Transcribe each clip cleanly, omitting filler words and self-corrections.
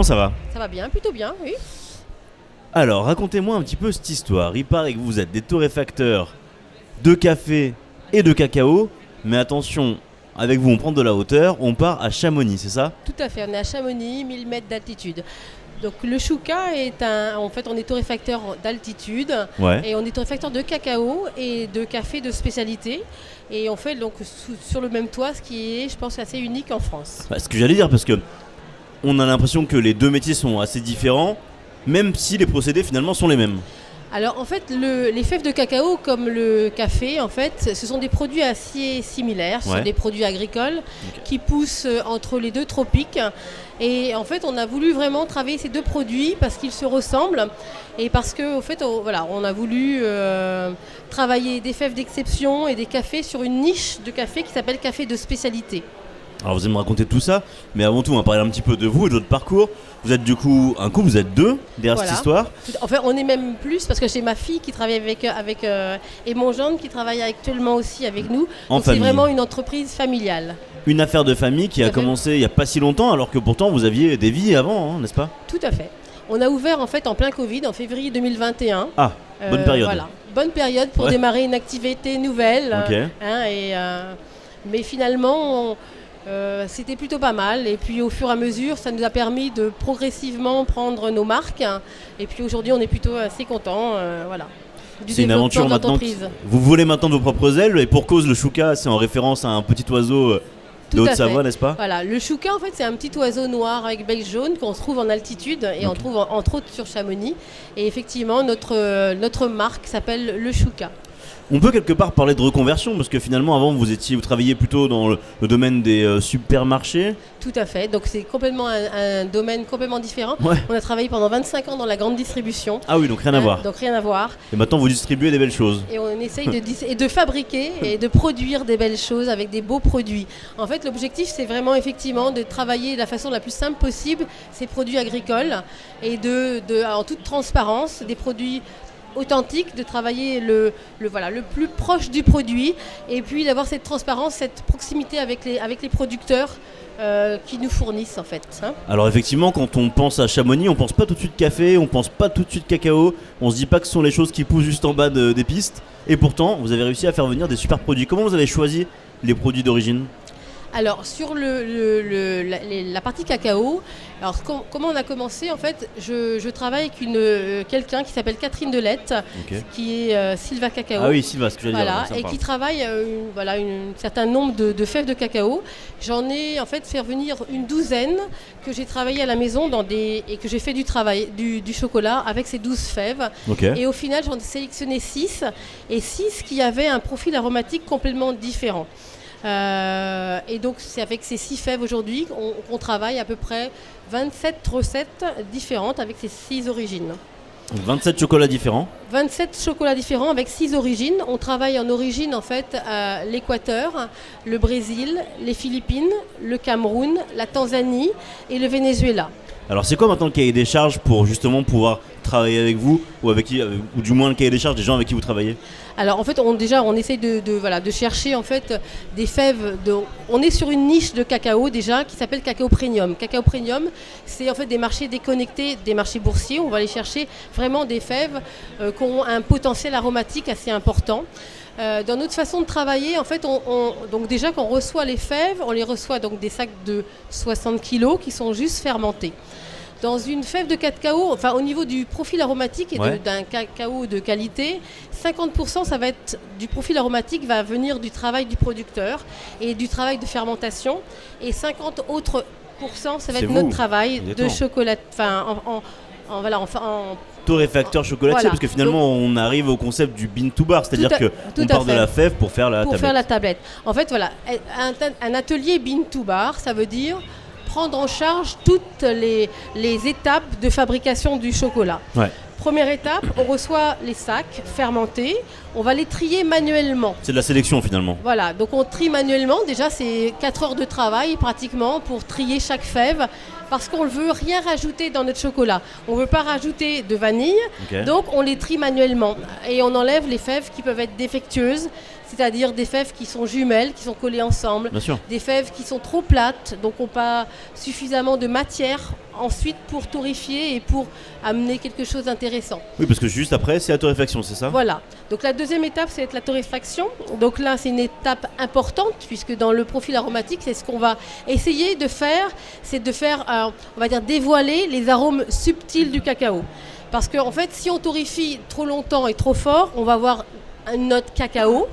ça va? Ça va bien, plutôt bien, oui. Alors, racontez-moi un petit peu cette histoire. Il paraît que vous êtes des torréfacteurs de café et de cacao, mais attention, avec vous on prend de la hauteur, on part à Chamonix, c'est ça? Tout à fait, on est à Chamonix, 1000 mètres d'altitude. Donc le chouka est en fait on est torréfacteur d'altitude et on est torréfacteur de cacao et de café de spécialité et on fait donc sur le même toit, ce qui est je pense assez unique en France. Ce que j'allais dire, parce que on a l'impression que les deux métiers sont assez différents, même si les procédés finalement sont les mêmes. Alors en fait les fèves de cacao comme le café en fait ce sont des produits assez similaires, ce sont des produits agricoles qui poussent entre les deux tropiques et en fait on a voulu vraiment travailler ces deux produits parce qu'ils se ressemblent et parce que au fait on a voulu travailler des fèves d'exception et des cafés sur une niche de café qui s'appelle café de spécialité. Alors vous allez me raconter tout ça, mais avant tout on va parler un petit peu de vous et de votre parcours. Vous êtes du coup un couple, vous êtes deux derrière cette histoire. Enfin on est même plus parce que j'ai ma fille qui travaille avec et mon gendre qui travaille actuellement aussi avec nous. Donc c'est vraiment une entreprise familiale. Une affaire de famille qui a commencé il n'y a pas si longtemps alors que pourtant vous aviez des vies avant, n'est-ce pas? Tout à fait. On a ouvert en fait en plein Covid en février 2021. Ah, bonne période. Voilà, bonne période pour démarrer une activité nouvelle. Okay. Mais finalement c'était plutôt pas mal et puis au fur et à mesure ça nous a permis de progressivement prendre nos marques et puis aujourd'hui on est plutôt assez contents c'est une aventure maintenant, vous volez maintenant de vos propres ailes et pour cause le chouka c'est en référence à un petit oiseau de Haute-Savoie, n'est-ce pas? Voilà, le chouka en fait c'est un petit oiseau noir avec bec jaune qu'on trouve en altitude et on trouve entre autres sur Chamonix et effectivement notre marque s'appelle le chouka. On peut quelque part parler de reconversion parce que finalement avant vous travailliez plutôt dans le domaine des supermarchés. Tout à fait, donc c'est complètement un domaine complètement différent. On a travaillé pendant 25 ans dans la grande distribution. Ah oui, donc rien à voir. Donc rien à voir. Et maintenant vous distribuez des belles choses. Et on essaye de fabriquer et de produire des belles choses avec des beaux produits. En fait l'objectif c'est vraiment effectivement de travailler de la façon la plus simple possible ces produits agricoles et en toute transparence des produits authentique, de travailler le plus proche du produit et puis d'avoir cette transparence, cette proximité avec les producteurs qui nous fournissent en fait. Alors effectivement quand on pense à Chamonix on pense pas tout de suite café, on pense pas tout de suite cacao, on se dit pas que ce sont les choses qui poussent juste en bas des pistes et pourtant vous avez réussi à faire venir des super produits. Comment vous avez choisi les produits d'origine ? Alors sur la partie cacao, alors comment on a commencé en fait, je travaille avec quelqu'un qui s'appelle Catherine Delette, qui est Silva Cacao. Ah oui, Silva, ce que j'allais dire. Et qui travaille un certain nombre de fèves de cacao. J'en ai en fait fait venir une douzaine que j'ai travaillé à la maison et que j'ai fait du chocolat avec ces 12 fèves. Et au final j'en ai sélectionné 6 qui avaient un profil aromatique complètement différent. Et donc c'est avec ces 6 fèves aujourd'hui qu'on travaille à peu près 27 recettes différentes avec ces 6 origines. 27 chocolats différents. 27 chocolats différents avec 6 origines. On travaille en origine en fait l'Équateur, le Brésil, les Philippines, le Cameroun, la Tanzanie et le Venezuela. Alors c'est quoi maintenant le cahier des charges pour justement pouvoir travailler avec vous ou du moins le cahier des charges des gens avec qui vous travaillez? Alors en fait on essaye de chercher en fait des fèves. On est sur une niche de cacao déjà qui s'appelle Cacao Premium. Cacao Premium c'est en fait des marchés déconnectés, des marchés boursiers. On va aller chercher vraiment des fèves qui ont un potentiel aromatique assez important. Dans notre façon de travailler, en fait, donc déjà qu'on reçoit les fèves, on les reçoit donc des sacs de 60 kg qui sont juste fermentés. Dans une fève de cacao, enfin au niveau du profil aromatique et d'un cacao de qualité, 50% ça va être du profil aromatique va venir du travail du producteur et du travail de fermentation et 50 autres % ça va être notre travail de chocolat, torréfacteur chocolatier parce que finalement on arrive au concept du bean to bar, c'est-à-dire qu'on part de la fève pour faire la tablette. En fait un atelier bean to bar ça veut dire prendre en charge toutes les étapes de fabrication du chocolat. Première étape, on reçoit les sacs fermentés, on va les trier manuellement. C'est de la sélection finalement. Voilà, donc on trie manuellement, déjà c'est 4 heures de travail pratiquement pour trier chaque fève parce qu'on ne veut rien rajouter dans notre chocolat. On ne veut pas rajouter de vanille, donc on les trie manuellement et on enlève les fèves qui peuvent être défectueuses. c'est-à-dire des fèves qui sont jumelles, qui sont collées ensemble, Bien sûr. des fèves qui sont trop plates, donc n'ont pas suffisamment de matière ensuite pour torréfier et pour amener quelque chose d'intéressant. Oui, parce que juste après, c'est la torréfaction, c'est ça? Voilà. Donc la deuxième étape, c'est la torréfaction. Donc là, c'est une étape importante puisque dans le profil aromatique, c'est ce qu'on va essayer de faire, c'est de faire, on va dire, dévoiler les arômes subtils du cacao. Parce qu'en fait, si on torréfie trop longtemps et trop fort, on va avoir une note cacao.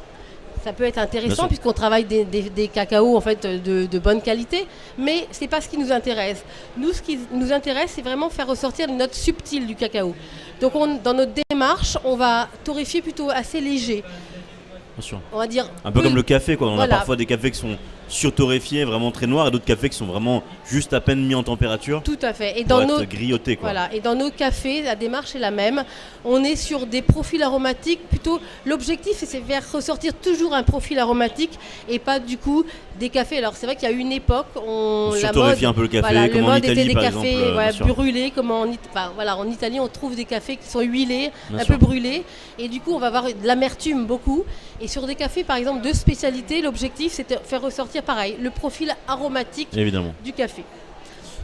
Ça peut être intéressant puisqu'on travaille des cacaos en fait, de bonne qualité, mais ce n'est pas ce qui nous intéresse. Nous, ce qui nous intéresse, c'est vraiment faire ressortir les notes subtiles du cacao. Donc dans notre démarche, on va torréfier plutôt assez léger. Bien sûr. On va dire Un peu comme le café, quoi. On a Voilà. parfois des cafés qui sont surtorréfiés, vraiment très noirs, et d'autres cafés qui sont vraiment juste à peine mis en température Tout à fait. Et pour dans être nos grillottés, quoi. Voilà. Et dans nos cafés, la démarche est la même. On est sur des profils aromatiques. Plutôt, l'objectif, c'est de faire ressortir toujours un profil aromatique et pas du coup des cafés. Alors c'est vrai qu'il y a eu une époque, On la surtorréfie mode, un peu le café, voilà, comme le en mode Italie, était des par cafés exemple. voilà, Bien sûr. brûlés, comme en Italie, on trouve des cafés qui sont huilés, Bien un sûr. peu brûlés, et du coup, on va avoir de l'amertume beaucoup. Et sur des cafés, par exemple, de spécialité, l'objectif, c'est de faire ressortir pareil le profil aromatique Évidemment. du café.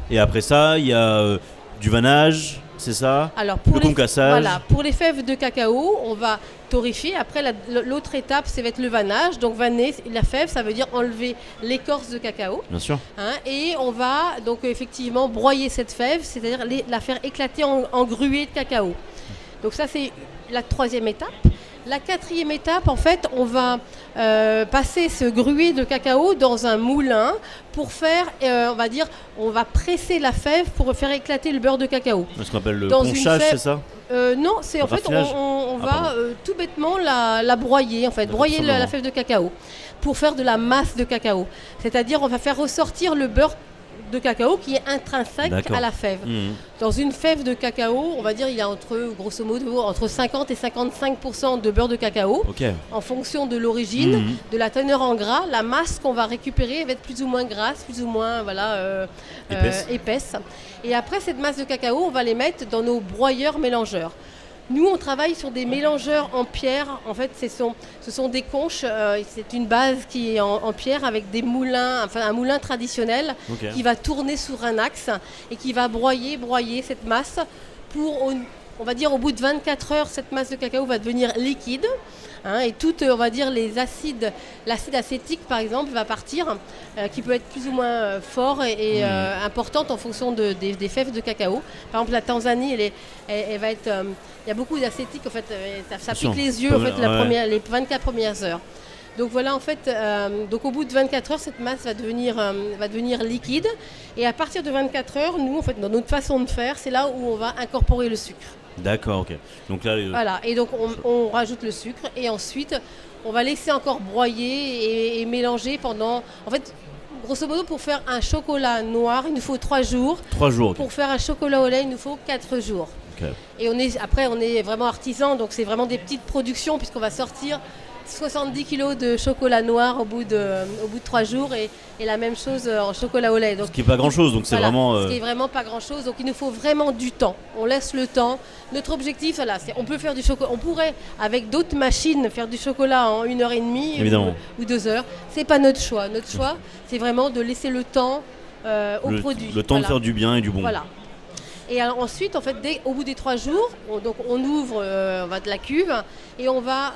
Et après ça, il y a du vanage, c'est ça? Alors Le concassage. voilà, pour les fèves de cacao, on va torréfier. Après, l'autre étape, ça va être le vanage. Donc vanner la fève, ça veut dire enlever l'écorce de cacao. Bien sûr. Hein, et on va donc effectivement broyer cette fève, c'est-à-dire la faire éclater en gruée de cacao. Donc ça, c'est la troisième étape. La quatrième étape, en fait, on va passer ce gruet de cacao dans un moulin pour faire, on va presser la fève pour faire éclater le beurre de cacao. Ce qu'on appelle le Dans une ponchage, fève- c'est ça? Non, c'est en fait, raffinage on Ah, va pardon. tout bêtement la broyer, en fait, D'accord, broyer simplement. la fève de cacao pour faire de la masse de cacao. C'est-à-dire, on va faire ressortir le beurre de cacao qui est intrinsèque D'accord. à la fève. Mhm. Dans une fève de cacao, on va dire il y a grosso modo, entre 50 et 55% de beurre de cacao. Ok. En fonction de l'origine, Mhm. de la teneur en gras, la masse qu'on va récupérer va être plus ou moins grasse, plus ou moins épaisse. Et après cette masse de cacao, on va les mettre dans nos broyeurs mélangeurs. Nous, on travaille sur des mélangeurs en pierre. En fait, ce sont des conches. C'est une base qui est en pierre avec des moulins, enfin un moulin traditionnel Ok. qui va tourner sur un axe et qui va broyer cette masse pour, on va dire, au bout de 24 heures, cette masse de cacao va devenir liquide. Hein, et toutes, on va dire, l'acide acétique, par exemple, va partir, qui peut être plus ou moins fort et importante en fonction des fèves de cacao. Par exemple, la Tanzanie, elle va être, il y a beaucoup d'acétique, en fait, ça Bien sûr. pique les yeux, Pas en fait, mal, les 24 premières heures. Donc voilà, en fait, donc au bout de 24 heures, cette masse va devenir liquide. Et à partir de 24 heures, nous, en fait, dans notre façon de faire, c'est là où on va incorporer le sucre. D'accord, ok. Donc là, Voilà, et donc on rajoute le sucre et ensuite on va laisser encore broyer et mélanger pendant... En fait, grosso modo, pour faire un chocolat noir, il nous faut 3 jours. 3 jours. Ok. Pour faire un chocolat au lait, il nous faut 4 jours. Ok. Et après, on est vraiment artisan, donc c'est vraiment des petites productions puisqu'on va sortir 70 kilos de chocolat noir au bout de 3 jours et la même chose en chocolat au lait. Donc, Ce qui est pas grand chose, donc c'est voilà, vraiment. ce qui est vraiment pas grand chose. Donc il nous faut vraiment du temps. On laisse le temps. Notre objectif, voilà, c'est on peut faire du chocolat. On pourrait avec d'autres machines faire du chocolat en 1h30 Évidemment. ou 2 heures. C'est pas notre choix. Notre choix, c'est vraiment de laisser le temps au produit. Le temps de Voilà. faire du bien et du bon. Voilà. Et alors, ensuite, en fait, au bout des 3 jours, on ouvre de la cuve et on va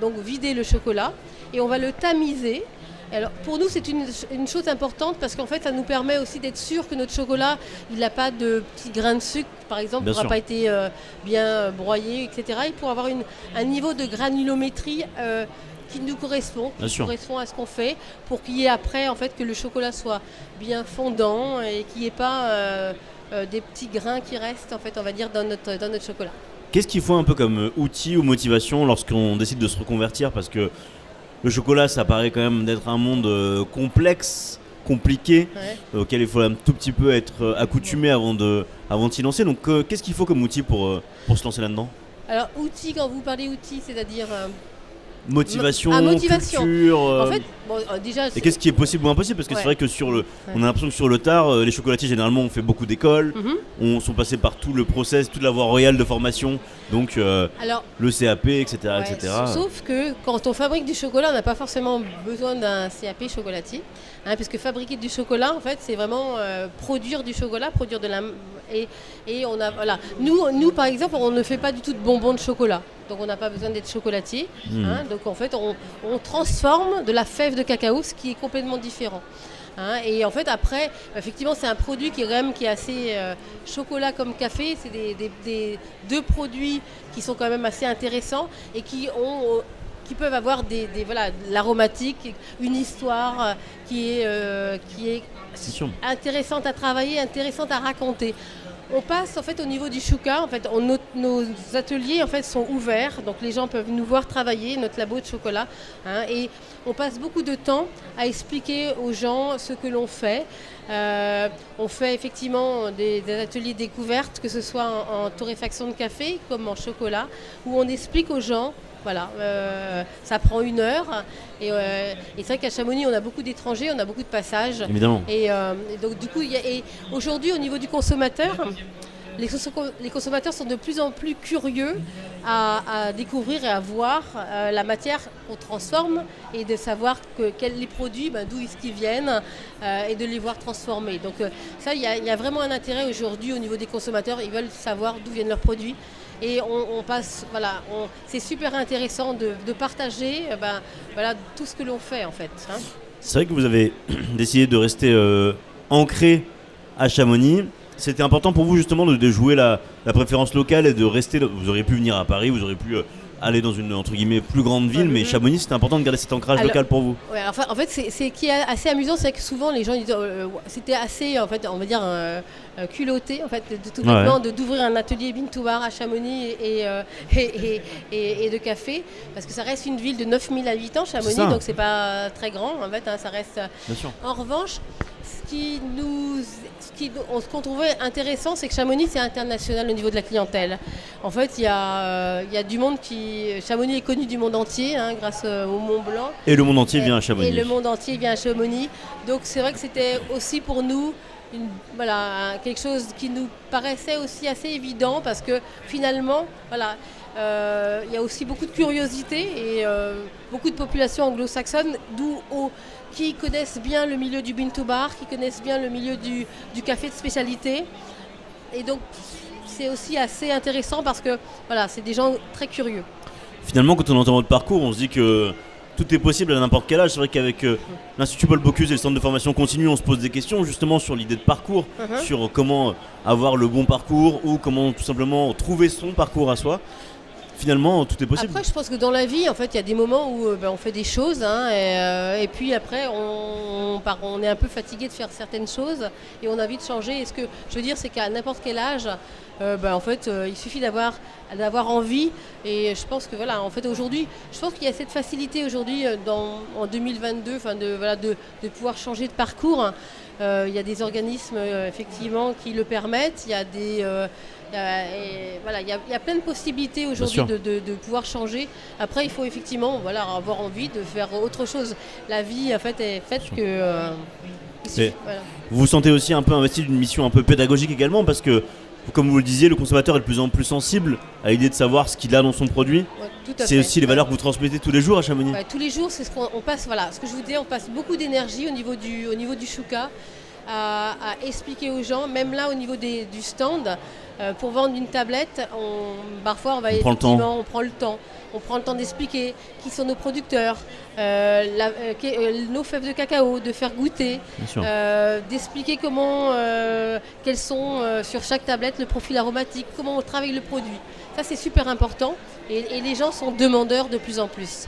donc vider le chocolat et on va le tamiser. Alors, pour nous, c'est une chose importante parce qu'en fait, ça nous permet aussi d'être sûr que notre chocolat, il n'a pas de petits grains de sucre, par exemple, Bien qui n'aura sûr. pas été bien broyé, etc. Et pour avoir un niveau de granulométrie qui nous correspond, Bien sûr. correspond à ce qu'on fait, pour qu'il y ait après, en fait, que le chocolat soit bien fondant et qu'il n'y ait pas des petits grains qui restent, en fait, on va dire, dans notre chocolat. Qu'est-ce qu'il faut un peu comme outil ou motivation lorsqu'on décide de se reconvertir? Parce que le chocolat, ça paraît quand même d'être un monde complexe, compliqué, Ouais. auquel il faut un tout petit peu être accoutumé avant de s'y lancer. Donc qu'est-ce qu'il faut comme outil pour se lancer là-dedans? Alors, outils, quand vous parlez outils, c'est-à-dire motivation, motivation. culture En fait, déjà. Et qu'est-ce qui est possible ou impossible? Parce que c'est vrai que on a l'impression que sur le tard, les chocolatiers généralement ont fait beaucoup d'écoles, on sont passés par tout le process, toute la voie royale de formation, donc Alors, le CAP, etc. etc. Sauf que quand on fabrique du chocolat, on n'a pas forcément besoin d'un CAP chocolatier, puisque fabriquer du chocolat, en fait, c'est vraiment produire du chocolat, produire de la et on a voilà. Nous par exemple, on ne fait pas du tout de bonbons de chocolat. Donc on n'a pas besoin d'être chocolatier. Donc en fait, on transforme de la fève de cacao, ce qui est complètement différent. Et en fait, après, effectivement, c'est un produit qui est assez chocolat comme café. C'est des deux produits qui sont quand même assez intéressants et qui peuvent avoir de l'aromatique, une histoire qui est intéressante à travailler, intéressante à raconter. On passe en fait au niveau du chouka. En fait, nos ateliers en fait sont ouverts, donc les gens peuvent nous voir travailler notre labo de chocolat. Et on passe beaucoup de temps à expliquer aux gens ce que l'on fait. On fait effectivement des ateliers découvertes, que ce soit en torréfaction de café comme en chocolat, où on explique aux gens. Voilà, ça prend 1 heure et c'est vrai qu'à Chamonix on a beaucoup d'étrangers, on a beaucoup de passages. Évidemment. Et donc du coup, aujourd'hui au niveau du consommateur, les consommateurs sont de plus en plus curieux à découvrir et à voir la matière qu'on transforme et de savoir les produits, d'où est-ce qu'ils viennent et de les voir transformés. Donc ça, il y a vraiment un intérêt aujourd'hui au niveau des consommateurs, ils veulent savoir d'où viennent leurs produits. Et on passe, c'est super intéressant de partager tout ce que l'on fait en fait. C'est vrai que vous avez décidé de rester ancré à Chamonix. C'était important pour vous justement de jouer la préférence locale et de rester. Vous auriez pu venir à Paris, vous auriez pu aller dans une entre guillemets plus grande ville, mais Chamonix, c'était important de garder cet ancrage local pour vous. Ouais, enfin, en fait, c'est qui est assez amusant, c'est que souvent les gens disent, c'était assez, en fait, on va dire culotté, en fait, tout bêtement, d'ouvrir un atelier Bean to Bar à Chamonix et de café, parce que ça reste une ville de 9000 habitants, Chamonix, donc c'est pas très grand, en fait, ça reste. Bien sûr. En revanche, ce qu'on trouvait intéressant, c'est que Chamonix, c'est international au niveau de la clientèle. En fait, il y a du monde Chamonix est connu du monde entier, grâce au Mont Blanc. Et le monde entier vient à Chamonix. Et le monde entier vient à Chamonix. Donc c'est vrai que c'était aussi pour nous quelque chose qui nous paraissait aussi assez évident, parce que finalement, il y a aussi beaucoup de curiosité et beaucoup de populations anglo-saxonnes, qui connaissent bien le milieu du bean to bar, qui connaissent bien le milieu du café de spécialité. Et donc, c'est aussi assez intéressant parce que c'est des gens très curieux. Finalement, quand on entend votre parcours, on se dit que tout est possible à n'importe quel âge. C'est vrai qu'avec l'Institut Paul Bocuse et le Centre de formation continue, on se pose des questions justement sur l'idée de parcours, sur comment avoir le bon parcours ou comment tout simplement trouver son parcours à soi. Finalement, tout est possible. Après, je pense que dans la vie, en fait, il y a des moments où on fait des choses et puis après, on est un peu fatigué de faire certaines choses et on a envie de changer. Et ce que je veux dire, c'est qu'à n'importe quel âge, en fait, il suffit d'avoir envie. Et je pense que en fait, aujourd'hui, je pense qu'il y a cette facilité aujourd'hui en 2022, de pouvoir changer de parcours. Il y a des organismes effectivement qui le permettent. Il y a il y a plein de possibilités aujourd'hui de pouvoir changer. Après, il faut effectivement avoir envie de faire autre chose. La vie en fait est faite que. Vous vous sentez aussi un peu investi d'une mission un peu pédagogique également, parce que, comme vous le disiez, le consommateur est de plus en plus sensible à l'idée de savoir ce qu'il a dans son produit. C'est aussi les valeurs que vous transmettez tous les jours à Chamonix. Tous les jours, c'est ce qu'on passe. Ce que je vous disais, on passe beaucoup d'énergie au niveau du chouka à expliquer aux gens, même là au niveau du stand. Pour vendre une tablette, parfois on prend le temps. On prend le temps d'expliquer qui sont nos producteurs, nos fèves de cacao, de faire goûter, d'expliquer quels sont sur chaque tablette le profil aromatique, comment on travaille le produit. Ça, c'est super important et les gens sont demandeurs de plus en plus.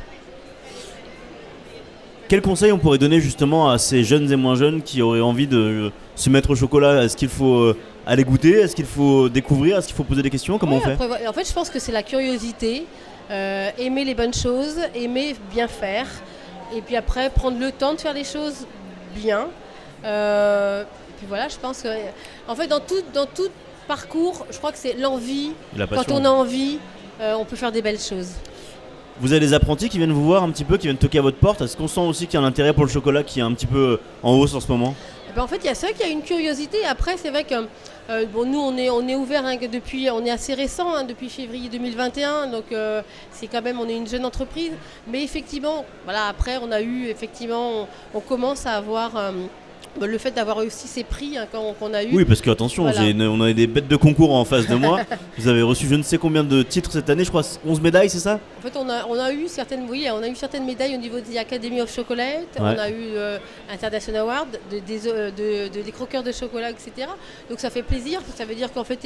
Quel conseil on pourrait donner justement à ces jeunes et moins jeunes qui auraient envie de se mettre au chocolat? Est-ce qu'il faut aller goûter? Est-ce qu'il faut découvrir? Est-ce qu'il faut poser des questions? Comment on fait? En fait, je pense que c'est la curiosité, aimer les bonnes choses, aimer bien faire, et puis après prendre le temps de faire les choses bien. Et puis je pense que en fait dans tout parcours, je crois que c'est l'envie. Quand on a envie, on peut faire des belles choses. Vous avez des apprentis qui viennent vous voir un petit peu, qui viennent toquer à votre porte. Est-ce qu'on sent aussi qu'il y a un intérêt pour le chocolat qui est un petit peu en hausse en ce moment? Eh ben, en fait, il y a ça qui a une curiosité. Après, c'est vrai que bon, nous, on est ouvert depuis, on est assez récent, hein, depuis février 2021, donc c'est quand même, on est une jeune entreprise. Mais effectivement, voilà, après, on a eu, effectivement, on commence à avoir le fait d'avoir aussi ces prix hein, qu'on a eu. Oui, parce que attention, Voilà. on a des bêtes de concours en face de moi. Vous avez reçu je ne sais combien de titres cette année, je crois 11 médailles, c'est ça? En fait, on a eu certaines, oui, on a eu certaines médailles au niveau des Academy of Chocolate. Ouais. On a eu International Award des croqueurs de chocolat, etc. Donc ça fait plaisir. Ça veut dire qu'en fait,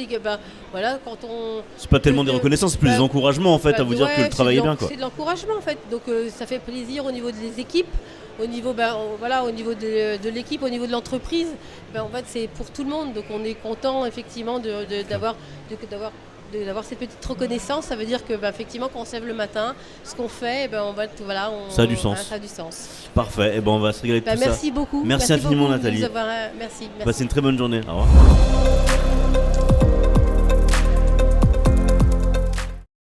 voilà, quand on C'est pas tellement des reconnaissances, c'est plus des encouragements en fait, à vous dire que le travail est bien, quoi. C'est de l'encouragement en fait. Donc ça fait plaisir au niveau des équipes. Au niveau, voilà, au niveau de l'équipe, au niveau de l'entreprise, en fait, c'est pour tout le monde. Donc on est content effectivement d'avoir cette petite reconnaissance. Ça veut dire que effectivement, quand on se lève le matin, ce qu'on fait, voilà, Ça a du sens. Ça a du sens. Parfait, et on va se régaler de tout ça. Merci beaucoup. Merci infiniment, beaucoup de Nathalie. nous avoir, merci. Passez une très bonne journée. Au revoir.